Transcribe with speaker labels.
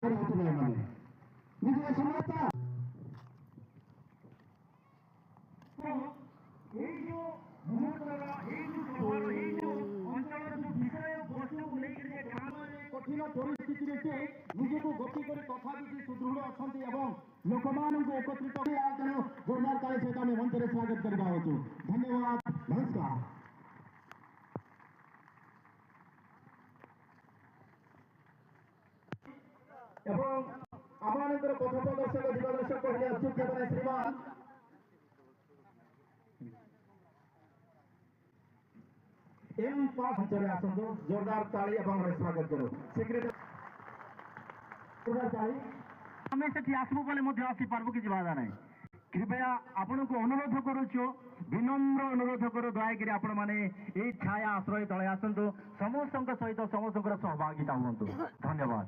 Speaker 1: ନିଜର ସମସ୍ତ
Speaker 2: এই যে মুহূর্তর এই যে সভার এই যে অঞ্চলের যে বিষয় বস্তুকে নেই যে
Speaker 1: কঠিন পরিস্থিতিরে সে নিজକୁ ଗତି କରି ତଥାପି ସେ ସୁଦୃଢ଼ ଅଛନ୍ତି ଏବଂ ଲୋକମାନଙ୍କୁ ଏକତ୍ରିତ କରି ଆଉ ତେଣୁ ଜୋରଦାର ତାଳି ସହିତ ଆମେ ମଞ୍ଚରେ ସ୍ୱାଗତ କରିବା ହେତୁ ଧନ୍ୟବାଦ ନମସ୍କାର। ଏବଂ ଆମମାନଙ୍କର ପଥ ପ୍ରଦର୍ଶକ ଦିଗଦର୍ଶକ କହିଲେ ଅଚ୍ୟୁତ ଶ୍ରୀମାନ एम पास अंचल आसतु जोरदार ताली एवं स्वागत करूँ सेक्रेटरी जोरदार ताली
Speaker 2: आम से आसबू बोले आसी पार्बू किसी बाधा ना कृपया आपण को अनुरोध करुचु विनम्र अनुरोध करू दयाकि आपण मैंने छाया आश्रय तले आसतु समस्त सहित समस्त सहभागिता हूँ धन्यवाद।